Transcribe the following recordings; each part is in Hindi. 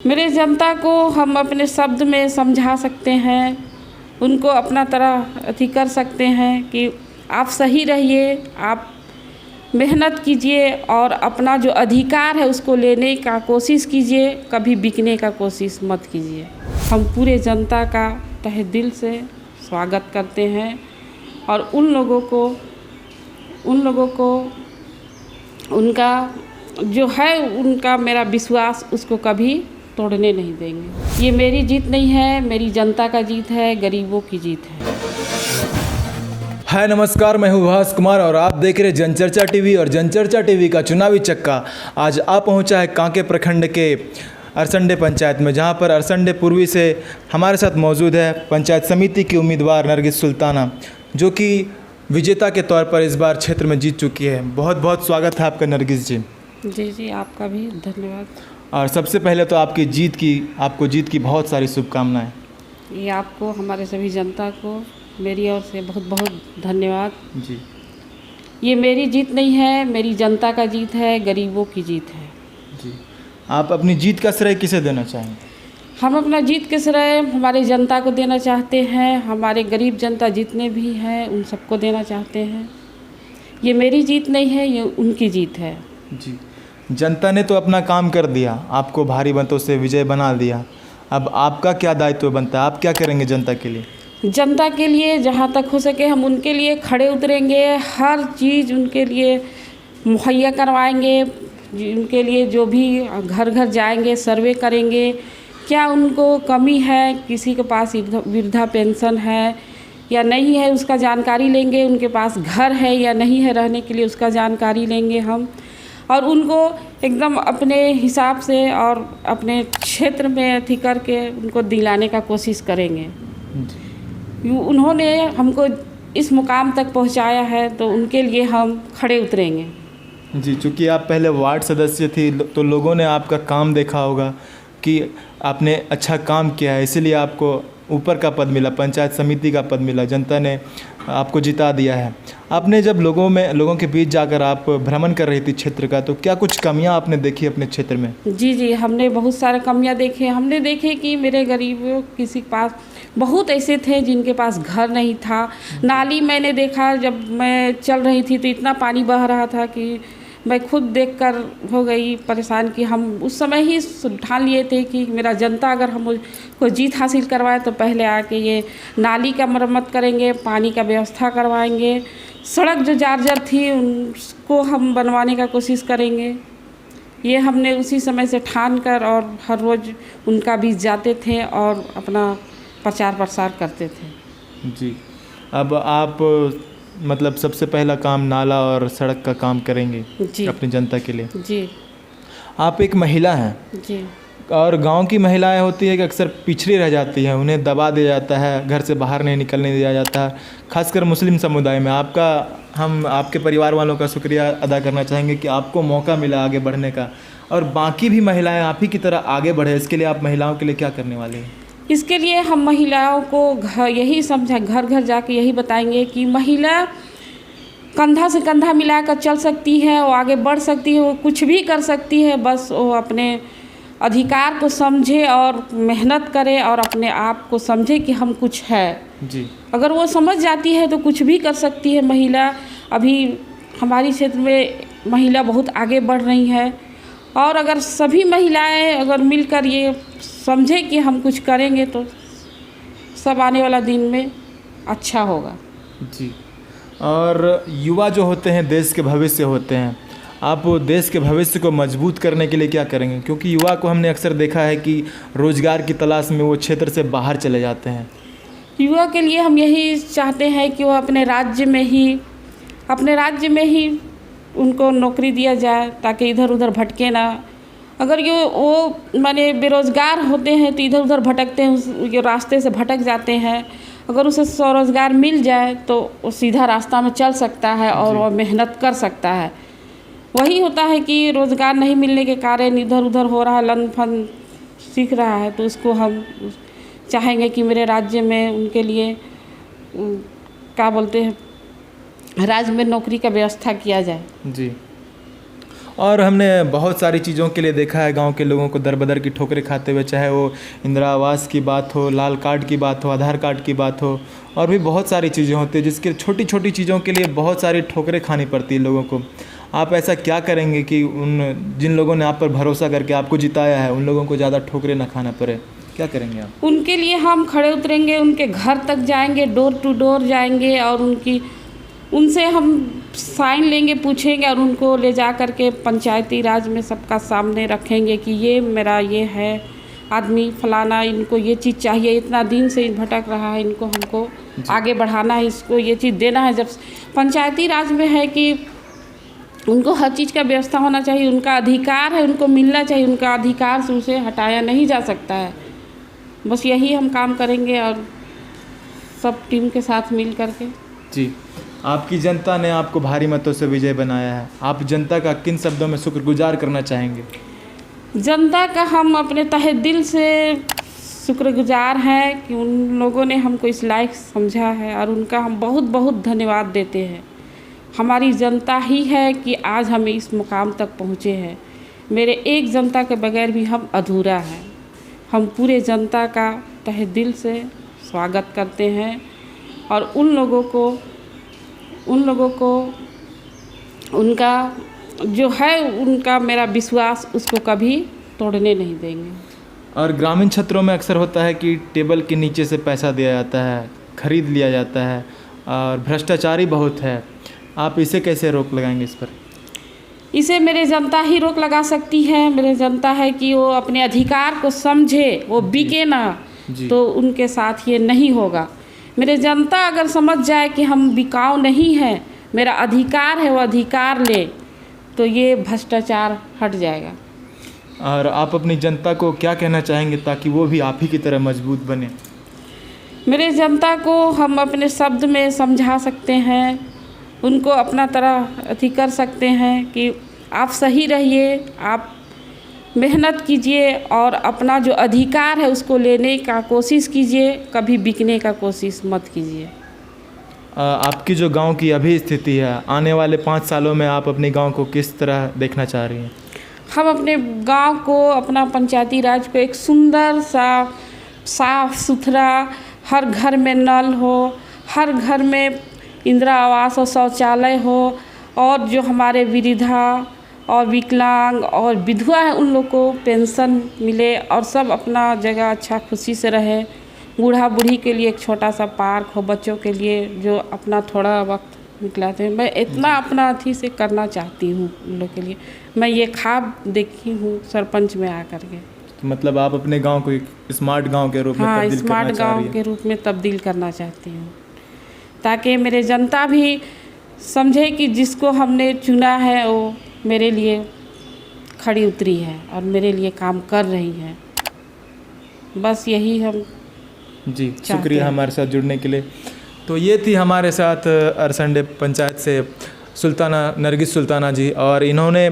मेरे जनता को हम अपने शब्द में समझा सकते हैं, उनको अपना तरह अथी कर सकते हैं कि आप सही रहिए, आप मेहनत कीजिए और अपना जो अधिकार है उसको लेने का कोशिश कीजिए, कभी बिकने का कोशिश मत कीजिए। हम पूरे जनता का तहे दिल से स्वागत करते हैं और उन लोगों को उनका जो है उनका मेरा विश्वास उसको कभी तोड़ने नहीं देंगे। ये मेरी जीत नहीं है, मेरी जनता का जीत है, गरीबों की जीत है। हाय नमस्कार, मैं हूँ भास कुमार और आप देख रहे जनचर्चा टीवी और जनचर्चा टीवी का चुनावी चक्का आज आ पहुँचा है कांके प्रखंड के अरसंडे पंचायत में, जहाँ पर अरसंडे पूर्वी से हमारे साथ मौजूद है पंचायत समिति की उम्मीदवार नरगिस सुल्ताना, जो कि विजेता के तौर पर इस बार क्षेत्र में जीत चुकी है। बहुत बहुत स्वागत है आपका नरगिस जी। जी आपका भी धन्यवाद। और सबसे पहले तो आपको जीत की बहुत सारी शुभकामनाएं। ये आपको, हमारे सभी जनता को मेरी ओर से बहुत बहुत धन्यवाद जी। ये मेरी जीत नहीं है, मेरी जनता का जीत है, गरीबों की जीत है। जी, आप अपनी जीत का श्रेय किसे देना चाहेंगे? हम अपना जीत के श्रेय हमारे जनता को देना चाहते हैं, हमारे गरीब जनता जितने भी हैं उन सबको देना चाहते हैं। ये मेरी जीत नहीं है, ये उनकी जीत है। जी, जनता ने तो अपना काम कर दिया, आपको भारी मतों से विजय बना दिया। अब आपका क्या दायित्व बनता है? आप क्या करेंगे जनता के लिए? जनता के लिए जहाँ तक हो सके हम उनके लिए खड़े उतरेंगे, हर चीज़ उनके लिए मुहैया करवाएंगे। उनके लिए जो भी घर घर जाएंगे, सर्वे करेंगे, क्या उनको कमी है, किसी के पास वृद्धा पेंशन है या नहीं है उसका जानकारी लेंगे, उनके पास घर है या नहीं है रहने के लिए उसका जानकारी लेंगे हम, और उनको एकदम अपने हिसाब से और अपने क्षेत्र में अथी करके उनको दिलाने का कोशिश करेंगे। उन्होंने हमको इस मुकाम तक पहुंचाया है तो उनके लिए हम खड़े उतरेंगे। जी, चूँकि आप पहले वार्ड सदस्य थी तो लोगों ने आपका काम देखा होगा कि आपने अच्छा काम किया है, इसीलिए आपको ऊपर का पद मिला, पंचायत समिति का पद मिला, जनता ने आपको जिता दिया है। आपने जब लोगों के बीच जाकर आप भ्रमण कर रही थी क्षेत्र का, तो क्या कुछ कमियां आपने देखी अपने क्षेत्र में? जी, हमने बहुत सारे कमियां देखे। हमने देखे कि मेरे गरीबों किसी के पास बहुत ऐसे थे जिनके पास घर नहीं था। नाली मैंने देखा, जब मैं चल रही थी तो इतना पानी बह रहा था कि मैं खुद देखकर हो गई परेशान कि हम उस समय ही ठान लिए थे कि मेरा जनता अगर हम को जीत हासिल करवाए तो पहले आके ये नाली का मरम्मत करेंगे, पानी का व्यवस्था करवाएंगे, सड़क जो जार्जर थी उसको हम बनवाने का कोशिश करेंगे। ये हमने उसी समय से ठान कर और हर रोज़ उनका बीच जाते थे और अपना प्रचार प्रसार करते थे। जी, अब आप मतलब सबसे पहला काम नाला और सड़क का काम करेंगे जी अपनी जनता के लिए। जी, आप एक महिला हैं जी, और गांव की महिलाएं होती है कि अक्सर पिछड़ी रह जाती हैं, उन्हें दबा दिया जाता है, घर से बाहर नहीं निकलने दिया जाता है, खासकर मुस्लिम समुदाय में। हम आपके परिवार वालों का शुक्रिया अदा करना चाहेंगे कि आपको मौका मिला आगे बढ़ने का, और बाकी भी महिलाएँ आप ही की तरह आगे बढ़े। इसके लिए आप महिलाओं के लिए क्या करने वाले हैं? इसके लिए हम महिलाओं को यही समझा, घर घर जाके यही बताएंगे कि महिला कंधा से कंधा मिलाकर चल सकती है, वो आगे बढ़ सकती है, वो कुछ भी कर सकती है। बस वो अपने अधिकार को समझे और मेहनत करे और अपने आप को समझे कि हम कुछ है जी। अगर वो समझ जाती है तो कुछ भी कर सकती है महिला। अभी हमारी क्षेत्र में महिला बहुत आगे बढ़ रही है, और अगर सभी महिलाएं अगर मिलकर ये समझे कि हम कुछ करेंगे तो सब आने वाला दिन में अच्छा होगा जी। और युवा जो होते हैं देश के भविष्य होते हैं, आप देश के भविष्य को मजबूत करने के लिए क्या करेंगे? क्योंकि युवा को हमने अक्सर देखा है कि रोज़गार की तलाश में वो क्षेत्र से बाहर चले जाते हैं। युवा के लिए हम यही चाहते हैं कि वो अपने राज्य में ही उनको नौकरी दिया जाए ताकि इधर उधर भटके ना। अगर वो माने बेरोज़गार होते हैं तो इधर उधर भटकते हैं, ये रास्ते से भटक जाते हैं। अगर उसे स्वरोज़गार मिल जाए तो वो सीधा रास्ता में चल सकता है और वो मेहनत कर सकता है। वही होता है कि रोज़गार नहीं मिलने के कारण इधर उधर हो रहा, लन फन सीख रहा है, तो उसको हम चाहेंगे कि मेरे राज्य में उनके लिए क्या बोलते हैं, राज्य में नौकरी का व्यवस्था किया जाए। जी, और हमने बहुत सारी चीज़ों के लिए देखा है गांव के लोगों को दर बदर की ठोकरें खाते हुए, चाहे वो इंदिरा आवास की बात हो, लाल कार्ड की बात हो, आधार कार्ड की बात हो, और भी बहुत सारी चीज़ें होती हैं जिसके छोटी छोटी चीज़ों के लिए बहुत सारी ठोकरें खानी पड़ती है लोगों को। आप ऐसा क्या करेंगे कि उन जिन लोगों ने आप पर भरोसा करके आपको जिताया है उन लोगों को ज़्यादा ठोकरें ना खाना पड़े? क्या करेंगे आप? उनके लिए हम खड़े उतरेंगे, उनके घर तक जाएंगे, डोर टू डोर जाएंगे और उनसे हम साइन लेंगे, पूछेंगे और उनको ले जा कर के पंचायती राज में सबका सामने रखेंगे कि ये मेरा ये है आदमी फलाना, इनको ये चीज़ चाहिए, इतना दिन से भटक रहा है, इनको हमको आगे बढ़ाना है, इसको ये चीज़ देना है। जब पंचायती राज में है कि उनको हर चीज़ का व्यवस्था होना चाहिए, उनका अधिकार है, उनको मिलना चाहिए, उनका अधिकार से उसे हटाया नहीं जा सकता है। बस यही हम काम करेंगे और सब टीम के साथ मिल करके। जी, आपकी जनता ने आपको भारी मतों से विजय बनाया है, आप जनता का किन शब्दों में शुक्रगुजार करना चाहेंगे? जनता का हम अपने तहे दिल से शुक्रगुजार हैं कि उन लोगों ने हमको इस लायक समझा है और उनका हम बहुत बहुत धन्यवाद देते हैं। हमारी जनता ही है कि आज हम इस मुकाम तक पहुँचे हैं। मेरे एक जनता के बगैर भी हम अधूरा हैं। हम पूरे जनता का तहे दिल से स्वागत करते हैं और उन लोगों को उनका जो है उनका मेरा विश्वास उसको कभी तोड़ने नहीं देंगे। और ग्रामीण क्षेत्रों में अक्सर होता है कि टेबल के नीचे से पैसा दिया जाता है, खरीद लिया जाता है और भ्रष्टाचारी बहुत है। आप इसे कैसे रोक लगाएंगे इस पर? इसे मेरे जनता ही रोक लगा सकती है। मेरे जनता है कि वो अपने अधिकार को समझे, वो बिके ना, तो उनके साथ ये नहीं होगा। मेरे जनता अगर समझ जाए कि हम बिकाऊ नहीं है, मेरा अधिकार है, वो अधिकार ले, तो ये भ्रष्टाचार हट जाएगा। और आप अपनी जनता को क्या कहना चाहेंगे ताकि वो भी आप ही की तरह मजबूत बने? मेरे जनता को हम अपने शब्द में समझा सकते हैं, उनको अपना तरह अथी कर सकते हैं कि आप सही रहिए, आप मेहनत कीजिए और अपना जो अधिकार है उसको लेने का कोशिश कीजिए, कभी बिकने का कोशिश मत कीजिए। आपकी जो गांव की अभी स्थिति है, आने वाले 5 सालों में आप अपने गांव को किस तरह देखना चाह रही हैं? हम अपने गांव को, अपना पंचायती राज को एक सुंदर सा साफ सुथरा, हर घर में नल हो, हर घर में इंदिरा आवास और शौचालय हो, और जो हमारे वृद्धा और विकलांग और विधवा है उन लोग को पेंशन मिले और सब अपना जगह अच्छा खुशी से रहे। बूढ़ा बूढ़ी के लिए एक छोटा सा पार्क हो, बच्चों के लिए जो अपना थोड़ा वक्त निकलाते हैं। मैं इतना अपना अथी से करना चाहती हूँ उन लोग के लिए। मैं ये ख्वाब देखी हूँ सरपंच में आकर के। तो मतलब आप अपने गांव को एक स्मार्ट गांव के रूप में तब्दील करना चाह रही हैं? स्मार्ट गांव के रूप में तब्दील करना चाहती हूँ ताकि मेरे जनता भी समझे कि जिसको हमने चुना है वो मेरे लिए खड़ी उतरी है और मेरे लिए काम कर रही है। बस यही हम जी, शुक्रिया हमारे साथ जुड़ने के लिए। तो ये थी हमारे साथ अरसंडे पंचायत से सुल्ताना, नरगिस सुल्ताना जी, और इन्होंने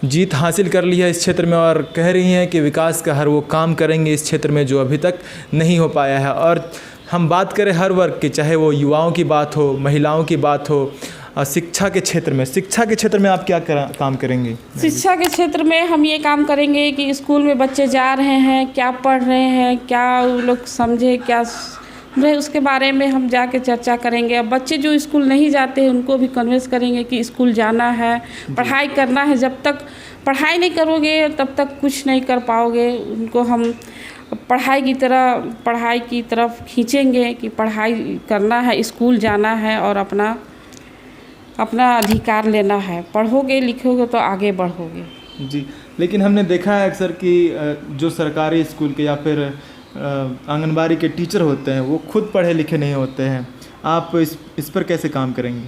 जीत हासिल कर ली है इस क्षेत्र में और कह रही हैं कि विकास का हर वो काम करेंगे इस क्षेत्र में जो अभी तक नहीं हो पाया है। और हम बात करें हर वर्ग की, चाहे वो युवाओं की बात हो, महिलाओं की बात हो, शिक्षा के क्षेत्र में आप क्या काम करेंगे? शिक्षा के क्षेत्र में हम ये काम करेंगे कि स्कूल में बच्चे जा रहे हैं, क्या पढ़ रहे हैं, क्या वो लोग समझे, क्या रहे, उसके बारे में हम जाके चर्चा करेंगे। अब बच्चे जो स्कूल नहीं जाते हैं उनको भी कन्विंस करेंगे कि स्कूल जाना है, पढ़ाई करना है। जब तक पढ़ाई नहीं करोगे तब तक कुछ नहीं कर पाओगे। उनको हम पढ़ाई की तरफ खींचेंगे कि पढ़ाई करना है, स्कूल जाना है और अपना अधिकार लेना है। पढ़ोगे लिखोगे तो आगे बढ़ोगे। जी, लेकिन हमने देखा है अक्सर कि जो सरकारी स्कूल के या फिर आंगनबाड़ी के टीचर होते हैं वो खुद पढ़े लिखे नहीं होते हैं। आप इस पर कैसे काम करेंगे?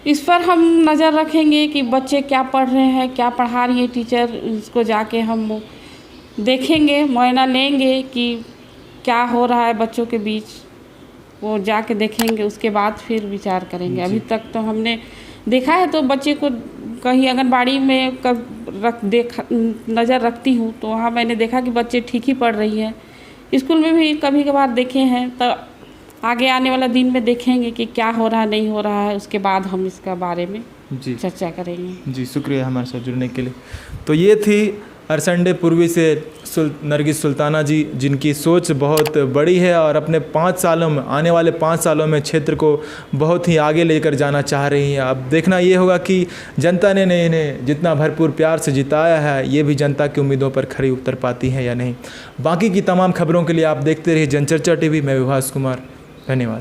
इस पर हम नज़र रखेंगे कि बच्चे क्या पढ़ रहे हैं, क्या पढ़ा रही है टीचर, इसको जाके हम देखेंगे, मुआयना लेंगे कि क्या हो रहा है बच्चों के बीच, वो जाके देखेंगे, उसके बाद फिर विचार करेंगे। अभी तक तो हमने देखा है तो बच्चे को कहीं आंगनबाड़ी में नज़र रखती हूँ तो वहाँ मैंने देखा कि बच्चे ठीक ही पढ़ रही है। स्कूल में भी कभी कभार देखे हैं, तो आगे आने वाला दिन में देखेंगे कि क्या हो रहा है नहीं हो रहा है, उसके बाद हम इसका बारे में जी चर्चा करेंगे। जी, शुक्रिया हमारे साथ जुड़ने के लिए। तो ये थी अरसंडे पूर्वी से नरगिस सुल्ताना जी, जिनकी सोच बहुत बड़ी है और अपने 5 सालों में, आने वाले 5 सालों में क्षेत्र को बहुत ही आगे लेकर जाना चाह रही हैं। अब देखना ये होगा कि जनता ने इन्हें जितना भरपूर प्यार से जिताया है, ये भी जनता की उम्मीदों पर खरी उतर पाती हैं या नहीं। बाकी की तमाम खबरों के लिए आप देखते रहिए जनचर्चा टीवी। मैं विभास कुमार, धन्यवाद।